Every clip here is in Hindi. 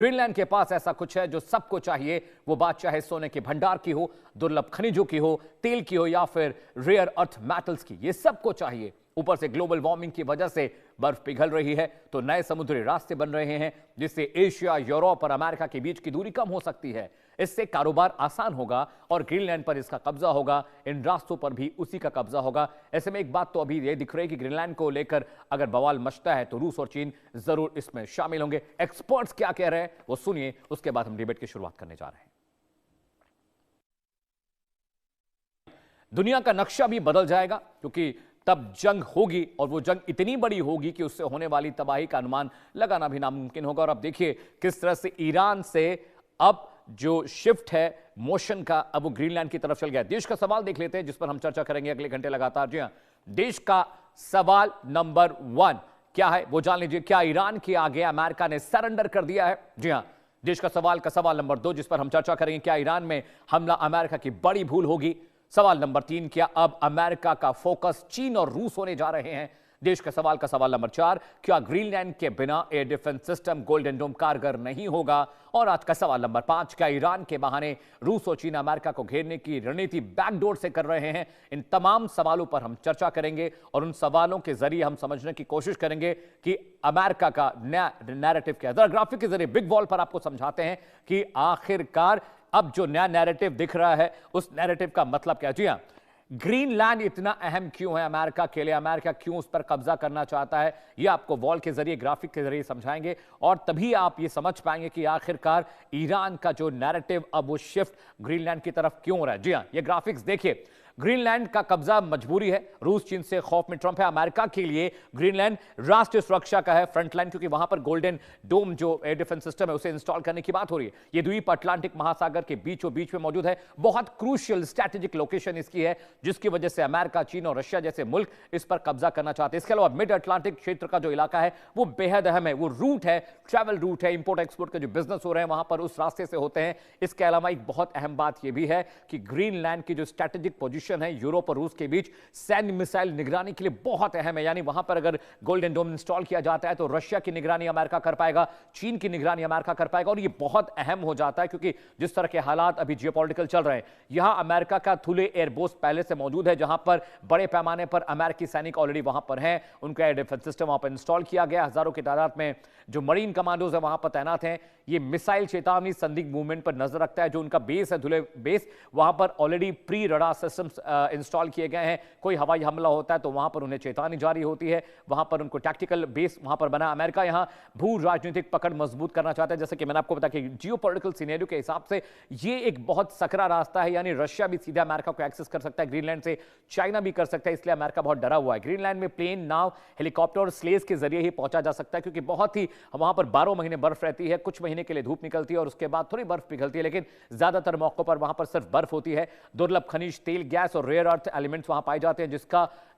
ग्रीनलैंड के पास ऐसा कुछ है जो सबको चाहिए। वो बात चाहे सोने के भंडार की हो, दुर्लभ खनिजों की हो, तेल की हो या फिर रेयर अर्थ मेटल्स की, ये सबको चाहिए। ऊपर से ग्लोबल वार्मिंग की वजह से बर्फ पिघल रही है तो नए समुद्री रास्ते बन रहे हैं, जिससे एशिया, यूरोप और अमेरिका के बीच की दूरी कम हो सकती है। इससे कारोबार आसान होगा और ग्रीनलैंड पर इसका कब्जा होगा, इन रास्तों पर भी उसी का कब्जा होगा। ऐसे में एक बात तो अभी ये दिख रही है कि ग्रीनलैंड को लेकर अगर बवाल मचता है तो रूस और चीन जरूर इसमें शामिल होंगे। एक्सपर्ट्स क्या कह रहे हैं वो सुनिए, उसके बाद हम डिबेट की शुरुआत करने जा रहे हैं। दुनिया का नक्शा भी बदल जाएगा क्योंकि तब जंग होगी और वो जंग इतनी बड़ी होगी कि उससे होने वाली तबाही का अनुमान लगाना भी नामुमकिन होगा। और अब देखिए किस तरह से ईरान से अब जो शिफ्ट है मोशन का, अब वो ग्रीनलैंड की तरफ चल गया। देश का सवाल देख लेते हैं जिस पर हम चर्चा करेंगे अगले घंटे लगातार। जी हां, देश का सवाल नंबर 1 क्या है वो जान लीजिए। क्या ईरान के आगे अमेरिका ने सरेंडर कर दिया है? जी हां, देश का सवाल नंबर 2 जिस पर हम चर्चा करेंगे, क्या ईरान में हमला अमेरिका की बड़ी भूल होगी? सवाल नंबर 3, क्या अब अमेरिका का फोकस चीन और रूस होने जा रहे हैं? देश का सवाल नंबर 4, क्या ग्रीनलैंड के बिना एयर डिफेंस सिस्टम गोल्डन डोम कारगर नहीं होगा? और आज का सवाल नंबर 5, क्या ईरान के बहाने रूस और चीन अमेरिका को घेरने की रणनीति बैकडोर से कर रहे हैं? इन तमाम सवालों पर हम चर्चा करेंगे और उन सवालों के जरिए हम समझने की कोशिश करेंगे कि अमेरिका का नया नैरेटिव क्या है। जरा ग्राफिक के जरिए बिग वॉल पर आपको समझाते हैं कि आखिरकार अब जो नया नैरेटिव दिख रहा है उस नैरेटिव का मतलब क्या। जी हां, ग्रीनलैंड इतना अहम क्यों है अमेरिका के लिए, अमेरिका क्यों उस पर कब्जा करना चाहता है, यह आपको वॉल के जरिए, ग्राफिक के जरिए समझाएंगे और तभी आप ये समझ पाएंगे कि आखिरकार ईरान का जो नैरेटिव अब वो शिफ्ट ग्रीनलैंड की तरफ क्यों हो रहा है। जी हां, ये ग्राफिक्स देखिए, ग्रीनलैंड का कब्जा मजबूरी है, रूस चीन से खौफ में ट्रंप है। अमेरिका के लिए ग्रीनलैंड राष्ट्रीय सुरक्षा का है फ्रंटलाइन, क्योंकि वहां पर गोल्डन डोम जो एयर डिफेंस सिस्टम है उसे इंस्टॉल करने की बात हो रही है। यह द्वीप अटलांटिक महासागर के बीचों बीच में मौजूद है, बहुत क्रूशियल स्ट्रैटेजिक लोकेशन इसकी है, जिसकी वजह से अमेरिका, चीन और रशिया जैसे मुल्क इस पर कब्जा करना चाहते हैं। इसके अलावा मिड अटलांटिक क्षेत्र का जो इलाका है वो बेहद अहम है, वो रूट है, ट्रैवल रूट है, इंपोर्ट एक्सपोर्ट के जो बिजनेस हो रहे हैं वहां पर उस रास्ते से होते हैं। इसके अलावा एक बहुत अहम बात यह भी है कि ग्रीनलैंड की जो स्ट्रैटेजिक पोजीशन है यूरोप और रूस के बीच सैन्य मिसाइल निगरानी के लिए बहुत अहम है। यानी वहां पर अगर गोल्डन डोम इंस्टॉल किया जाता है तो रशिया की निगरानी अमेरिका कर पाएगा, चीन की निगरानी अमेरिका कर पाएगा और यह बहुत अहम हो जाता है क्योंकि जिस तरह के हालात अभी जियोपॉलिटिकल चल रहे हैं, यहां अमेरिका का थुले एयरबेस पहले से मौजूद है जहां पर बड़े पैमाने पर अमेरिकी सैनिक ऑलरेडी वहां पर हैं, उनका एयर डिफेंस सिस्टम वहां पर इंस्टॉल किया गया, हजारों की तादाद में जो मरीन कमांडोज है वहां पर तैनात हैं। ये मिसाइल चेतावनी संदिग्ध मूवमेंट पर नजर रखता है। जो उनका बेस है धुले बेस, वहां पर already pre radar systems install किए गए हैं। कोई हवाई हमला होता है तो वहां पर उन्हें चेतावनी जारी होती है, वहां पर उनको टैक्टिकल बेस वहां पर बना। अमेरिका यहां भू राजनीतिक पकड़ मजबूत करना चाहता है, जैसे कि मैंने आपको बताया कि जियोपॉलिटिकल सिनेरियो के हिसाब से ये एक बहुत सकरा रास्ता है, यानी रशिया भी सीधा अमेरिका को एक्सेस कर सकता है ग्रीनलैंड से, चाइना भी कर सकता है, इसलिए अमेरिका बहुत डरा हुआ है। ग्रीनलैंड में प्लेन, नाव, हेलीकॉप्टर और स्लेज के जरिए ही पहुंचा जा सकता है क्योंकि बहुत ही वहां पर 12 महीने बर्फ रहती है, कुछ महीने के लिए धूप निकलती है और उसके बाद थोड़ी बर्फ पिघलती है, लेकिन ज्यादातर मौकों पर वहां पर सिर्फ बर्फ होती है। दुर्लभ खनिज, तेल, गैस और रेयर अर्थ एलिमेंट्स वहां पाए जाते हैं,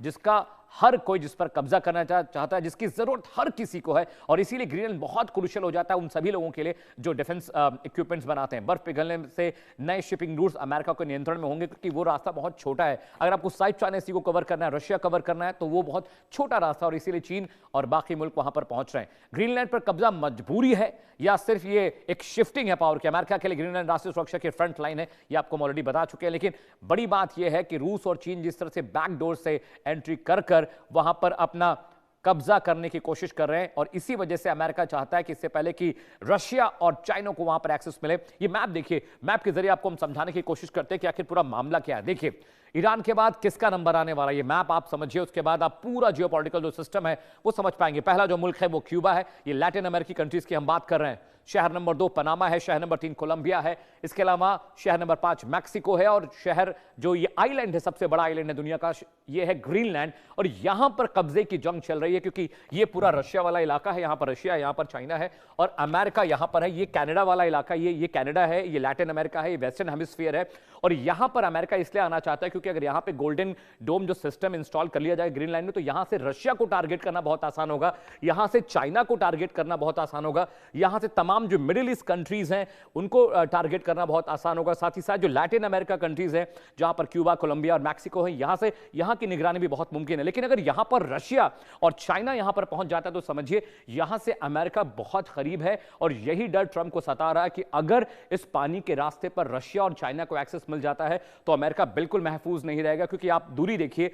जिसका हर कोई जिस पर कब्जा करना चाहता है, जिसकी जरूरत हर किसी को है और इसीलिए ग्रीनलैंड बहुत क्रूशियल हो जाता है उन सभी लोगों के लिए जो डिफेंस इक्विपमेंट्स बनाते हैं। बर्फ पिघलने से नए शिपिंग रूट्स अमेरिका के नियंत्रण में होंगे क्योंकि वो रास्ता बहुत छोटा है। अगर आपको साउथ चाइना सी को कवर करना है, रशिया कवर करना है, तो वो बहुत छोटा रास्ता और इसीलिए चीन और बाकी मुल्क वहां पर पहुंच रहे हैं। ग्रीनलैंड पर कब्जा मजबूरी है या सिर्फ ये एक शिफ्टिंग है पावर की? अमेरिका के लिए ग्रीनलैंड राष्ट्रीय सुरक्षा की फ्रंट लाइन है, ये आपको ऑलरेडी बता चुके हैं, लेकिन बड़ी बात यह है कि रूस और चीन जिस तरह से बैकडोर से एंट्री कर वहां पर अपना कब्जा करने की कोशिश कर रहे हैं और इसी वजह से अमेरिका चाहता है कि इससे पहले कि रशिया और चाइना को वहां पर एक्सेस मिले। ये मैप देखिए, मैप के जरिए आपको हम समझाने की कोशिश करते हैं कि आखिर पूरा मामला क्या है। देखिए, ईरान के बाद किसका नंबर आने वाला है, ये मैप आप समझिए, उसके बाद आप पूरा जियोपॉलिटिकल जो सिस्टम है वो समझ पाएंगे। पहला जो मुल्क है वो क्यूबा है, ये लैटिन अमेरिकी कंट्रीज की हम बात कर रहे हैं। शहर नंबर 2 पनामा है, शहर नंबर 3 कोलंबिया है, इसके अलावा शहर नंबर 5 मैक्सिको है और शहर जो ये आइलैंड है, सबसे बड़ा आइलैंड है दुनिया का, ये है ग्रीनलैंड। और यहां पर कब्जे की जंग चल रही है क्योंकि ये पूरा रशिया वाला इलाका है, यहां पर रशिया, यहां पर चाइना है और अमेरिका यहां पर है। ये कनाडा वाला इलाका, ये कनाडा है, ये लैटिन अमेरिका है, ये वेस्टर्न हेमिस्फीयर है और यहां पर अमेरिका इसलिए आना चाहता है क्योंकि अगर यहां पे गोल्डन डोम जो सिस्टम इंस्टॉल कर लिया जाए ग्रीनलैंड में तो यहां से रशिया को टारगेट करना बहुत आसान होगा, यहां से चाइना को टारगेट करना बहुत आसान होगा, यहां से तमाम तमाम जो मिडिल ईस्ट कंट्रीज हैं उनको टारगेट करना बहुत आसान होगा। साथ ही साथ जो लैटिन अमेरिका कंट्रीज हैं जहां पर क्यूबा, कोलंबिया और मैक्सिको है, यहां की निगरानी भी बहुत मुमकिन है। लेकिन अगर यहां पर रशिया और चाइना यहां पर पहुंच जाता है तो समझिए यहां से अमेरिका बहुत करीब है। और यही डर ट्रंप को सता रहा है कि अगर इस पानी के रास्ते पर रशिया और चाइना को एक्सेस मिल जाता है तो अमेरिका बिल्कुल महफूज नहीं रहेगा। क्योंकि आप दूरी देखिए,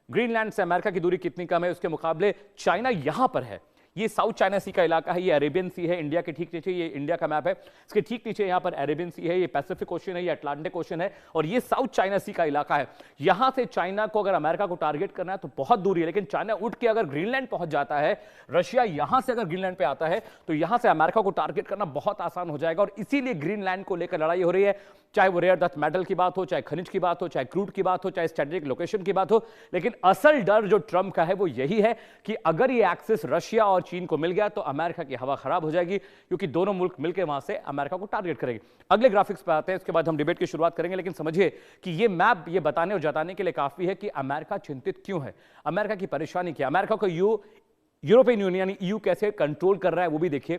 ग्रीनलैंड से अमेरिका की दूरी कितनी कम है, उसके मुकाबले चाइना यहां पर है। ये साउथ चाइना सी का इलाका है, ये अरेबियन सी है, इंडिया के ठीक नीचे, ये इंडिया का मैप है, इसके ठीक नीचे यहां पर अरेबियन सी है, ये पैसिफिक ओशन है, ये अटलांटिक ओशन है और ये साउथ चाइना सी का इलाका है। यहां से चाइना को अगर अमेरिका को टारगेट करना है तो बहुत दूरी है। लेकिन चाइना उठ के अगर ग्रीनलैंड पहुंच जाता है, रशिया यहां से अगर ग्रीनलैंड पे आता है तो यहां से अमेरिका को टारगेट करना बहुत आसान हो जाएगा। और इसीलिए ग्रीनलैंड को लेकर लड़ाई हो रही है, चाहे वो रेयर अर्थ मेटल की बात हो, चाहे खनिज की बात हो, चाहे क्रूड की बात हो, चाहे स्ट्रेटेजिक लोकेशन की बात हो। लेकिन असल डर जो ट्रंप का है वो यही है कि अगर ये एक्सेस रशिया और चीन को मिल गया तो अमेरिका की हवा खराब हो जाएगी, क्योंकि दोनों मुल्क मिलकर वहां से अमेरिका को टारगेट करेंगे। अगले ग्राफिक्स पे आते हैं, इसके बाद हम डिबेट की शुरुआत करेंगे। लेकिन समझिए कि ये मैप ये बताने और जताने के लिए काफी है कि अमेरिका चिंतित क्यों है, अमेरिका की परेशानी क्या, अमेरिका को यूरोपियन यूनियन ईयू कैसे कंट्रोल कर रहा है वो भी देखिए।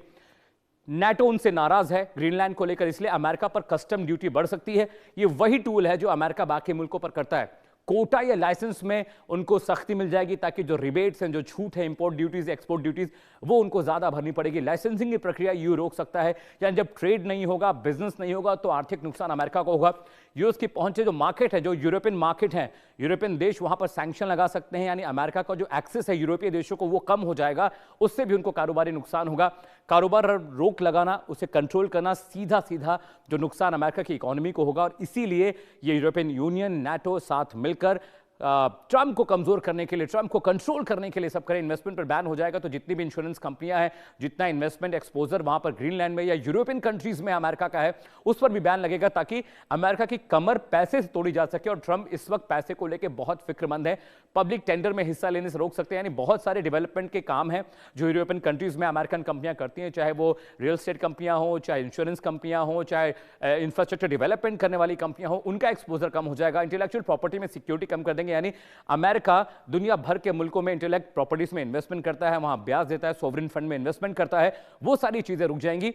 नाटो उनसे नाराज है ग्रीनलैंड को लेकर, इसलिए अमेरिका पर कस्टम ड्यूटी बढ़ सकती है। ये वही टूल है जो अमेरिका बाकी मुल्कों पर करता है। कोटा या लाइसेंस में उनको सख्ती मिल जाएगी ताकि जो रिबेट्स हैं, जो छूट है, इंपोर्ट ड्यूटीज, एक्सपोर्ट ड्यूटीज, वो उनको ज्यादा भरनी पड़ेगी। लाइसेंसिंग की प्रक्रिया यूं रोक सकता है, यानी जब ट्रेड नहीं होगा, बिजनेस नहीं होगा तो आर्थिक नुकसान अमेरिका को होगा। यूएस की पहुंचे जो मार्केट है, जो यूरोपियन मार्केट है, यूरोपियन देश वहां पर सैंक्शन लगा सकते हैं, यानी अमेरिका का जो एक्सेस है यूरोपीय देशों को वो कम हो जाएगा, उससे भी उनको कारोबारी नुकसान होगा। कारोबार रोक लगाना, उसे कंट्रोल करना, सीधा सीधा जो नुकसान अमेरिका की इकोनॉमी को होगा। और इसीलिए ये यूरोपियन यूनियन, नाटो साथ मिलकर ट्रंप को कमजोर करने के लिए, ट्रंप को कंट्रोल करने के लिए सब करें। इन्वेस्टमेंट पर बैन हो जाएगा तो जितनी भी इंश्योरेंस कंपनियां हैं, जितना इन्वेस्टमेंट एक्सपोजर वहां पर ग्रीनलैंड में या यूरोपियन कंट्रीज में अमेरिका का है, उस पर भी बैन लगेगा ताकि अमेरिका की कमर पैसे से तोड़ी जा सके। और ट्रंप इस वक्त पैसे को लेकर बहुत फिक्रमंद है, पब्लिक टेंडर में हिस्सा लेने से रोक सकते हैं। यानी बहुत सारे डेवलपमेंट के काम हैं जो यूरोपियन कंट्रीज में अमेरिकन कंपनियां करती हैं, चाहे वो रियल एस्टेट कंपनियां हो, चाहे इंश्योरेंस कंपनियां हो, चाहे इंफ्रास्ट्रक्चर डेवलपमेंट करने वाली कंपनियां हो, उनका एक्सपोजर कम हो जाएगा। इंटेलेक्चुअल प्रॉपर्टी में सिक्योरिटी कम कर देंगे, यानी अमेरिका दुनिया भर के मुल्कों में इंटेलेक्ट प्रॉपर्टीज में इन्वेस्टमेंट करता है, वहां ब्याज देता है, सोवरिन फंड में इन्वेस्टमेंट करता है, वो सारी चीजें रुक जाएंगी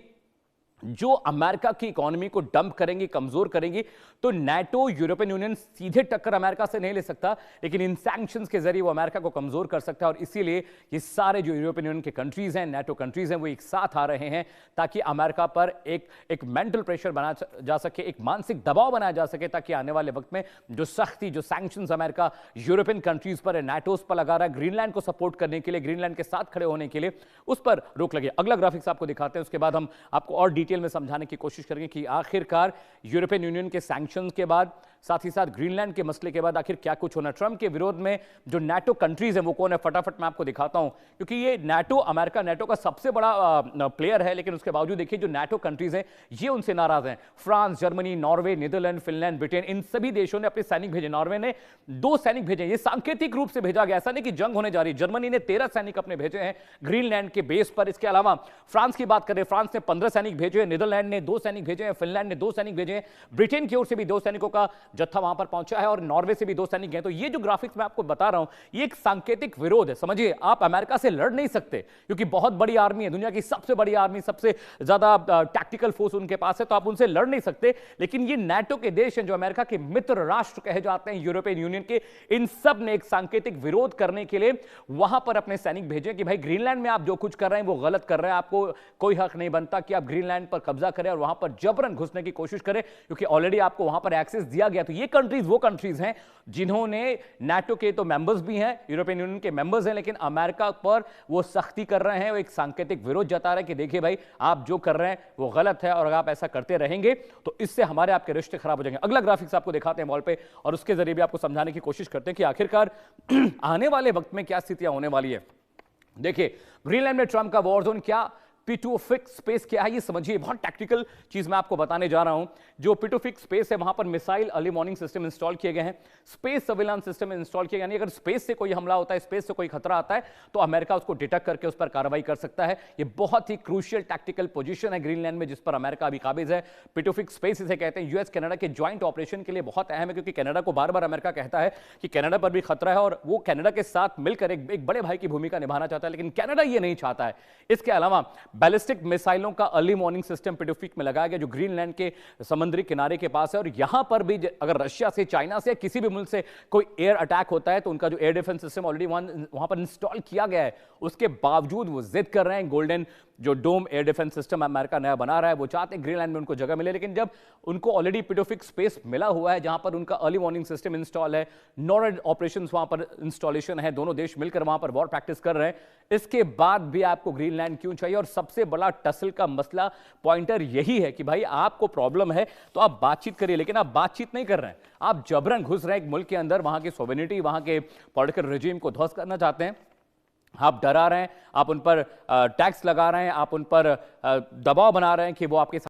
जो अमेरिका की इकोनॉमी को डंप करेंगी, कमजोर करेंगी। तो नाटो, यूरोपियन यूनियन सीधे टक्कर अमेरिका से नहीं ले सकता, लेकिन इन सैंक्शंस के जरिए वो अमेरिका को कमजोर कर सकता है। और इसीलिए ये सारे जो यूरोपियन यूनियन के कंट्रीज हैं, नाटो कंट्रीज हैं, वो एक साथ आ रहे हैं ताकि अमेरिका पर एक मेंटल प्रेशर बनाया जा सके, एक मानसिक दबाव बनाया जा सके, ताकि आने वाले वक्त में जो सख्ती, जो सैंक्शंस अमेरिका यूरोपियन कंट्रीज पर है, नाटोस पर लगा रहा है ग्रीनलैंड को सपोर्ट करने के लिए, ग्रीनलैंड के साथ खड़े होने के लिए, उस पर रोक लगे। अगला ग्राफिक्स आपको दिखाते हैं, उसके बाद हम आपको और डिटेल में समझाने की कोशिश करेंगे कि आखिरकार यूरोपियन यूनियन के सैंक्शंस के बाद, साथ ही साथ ग्रीनलैंड के मसले के बाद आखिर क्या कुछ होना। ट्रंप के विरोध में जो नाटो कंट्रीज हैं वो कौन है, फटाफट मैं आपको दिखाता हूं, क्योंकि ये नाटो, अमेरिका नाटो का सबसे बड़ा प्लेयर है, लेकिन उसके बावजूद देखिए जो नाटो कंट्रीज हैं ये उनसे नाराज हैं। France, Germany, Norway, Netherlands, Finland, Britain, इन सभी देशों ने अपने सैनिक भेजे। नॉर्वे ने 2 सैनिक भेजे, ये सांकेतिक रूप से भेजा गया, ऐसा नहीं कि जंग होने जा रही। जर्मनी ने 13 सैनिक अपने भेजे हैं ग्रीनलैंड के बेस पर। इसके अलावा फ्रांस की बात करें, फ्रांस ने 15 सैनिक भेजे हैं, नीदरलैंड ने 2 सैनिक भेजे हैं, फिनलैंड ने 2 सैनिक भेजे हैं, ब्रिटेन की ओर से भी 2 सैनिकों का जत्था वहां पर पहुंचा है और नॉर्वे से भी 2 सैनिक गए। तो ये जो ग्राफिक्स मैं आपको बता रहा हूं ये एक सांकेतिक विरोध है। समझिए आप अमेरिका से लड़ नहीं सकते क्योंकि बहुत बड़ी आर्मी है, दुनिया की सबसे बड़ी आर्मी, सबसे ज्यादा टैक्टिकल फोर्स उनके पास है, तो आप उनसे लड़ नहीं सकते। लेकिन ये नाटो के देश हैं जो अमेरिका के मित्र राष्ट्र कहे जाते हैं यूरोपियन यूनियन के, इन सब ने एक सांकेतिक विरोध करने के लिए वहां पर अपने सैनिक भेजे कि भाई ग्रीनलैंड में आप जो कुछ कर रहे हैं वो गलत कर रहे हैं, आपको कोई हक नहीं बनता कि आप ग्रीनलैंड पर कब्जा करें और वहां पर जबरन घुसने की कोशिश करें, क्योंकि ऑलरेडी आपको वहां पर एक्सेस दिया गया। तो ये कंट्रीज वो कंट्रीज हैं जिन्होंने नाटो के तो मेंबर्स भी हैं, यूरोपियन यूनियन के मेंबर्स हैं, लेकिन अमेरिका पर वो सख्ती कर रहे हैं, वो एक सांकेतिक विरोध जता रहे हैं कि देखिए भाई आप जो कर रहे हैं वो गलत है और अगर आप ऐसा करते रहेंगे तो इससे हमारे आपके रिश्ते खराब हो जाएंगे। अगला ग्राफिक्स आपको दिखाते हैं वॉल पे और उसके जरिए भी आपको समझाने की कोशिश करते हैं कि आखिरकार आने वाले वक्त में क्या स्थितियां होने वाली है। देखिए ग्रीनलैंड में ट्रंप का वॉर जोन क्या, पिटोफिक स्पेस क्या है ये समझिए, बहुत टैक्टिकल चीज मैं आपको बताने जा रहा हूं। जो पिटोफिक स्पेस है वहां पर missile early morning system install किए गए हैं, स्पेस सर्विलांस सिस्टम इंस्टॉल किए गए, यानी अगर स्पेस से कोई हमला होता है, स्पेस से कोई खतरा आता है तो अमेरिका उसको डिटेक्ट करके उस पर कार्रवाई कर सकता है। ये बहुत ही क्रूशियल टैक्टिकल पोजीशन है ग्रीनलैंड में जिस पर अमेरिका अभी काबिज है। पिटोफिक स्पेस इसे कहते हैं, यूएस कनाडा के ज्वाइंट ऑपरेशन के लिए बहुत अहम है, क्योंकि कनाडा को बार बार अमेरिका कहता है कि कनाडा पर भी खतरा है और वो कनाडा के साथ मिलकर एक बड़े भाई की भूमिका निभाना चाहता है, लेकिन कनाडा ये नहीं चाहता है। इसके अलावा बैलिस्टिक मिसाइलों का अर्ली वार्निंग सिस्टम पेसिफिक में लगाया गया, जो ग्रीनलैंड के समुद्री किनारे के पास है। और यहां पर भी अगर रशिया से, चाइना से, किसी भी मुल्क से कोई एयर अटैक होता है तो उनका जो एयर डिफेंस सिस्टम ऑलरेडी वहां पर इंस्टॉल किया गया है, उसके बावजूद वो जिद कर रहे हैं। गोल्डन जो डोम एयर डिफेंस सिस्टम अमेरिका नया बना रहा है, वो चाहते हैं ग्रीनलैंड में उनको जगह मिले, लेकिन जब उनको ऑलरेडी पेसिफिक स्पेस मिला हुआ है जहां पर उनका अर्ली वार्निंग सिस्टम इंस्टॉल है, नॉर्ड ऑपरेशंस वहां पर इंस्टॉलेशन है, दोनों देश मिलकर वहां पर वॉर प्रैक्टिस कर रहे हैं, इसके बाद भी आपको ग्रीनलैंड क्यों चाहिए? और सबसे बड़ा टसल का मसला, पॉइंटर यही है कि भाई आपको प्रॉब्लम है तो आप बातचीत करिए, लेकिन आप बातचीत नहीं कर रहे हैं, आप जबरन घुस रहे हैं एक मुल्क के अंदर, वहां की सोवेनिटी, वहां के पॉलिटिकल रेजिम को ध्वस्त करना चाहते हैं। आप डरा रहे हैं, आप उन पर टैक्स लगा रहे हैं, आप उन पर दबाव बना रहे हैं कि वो आपके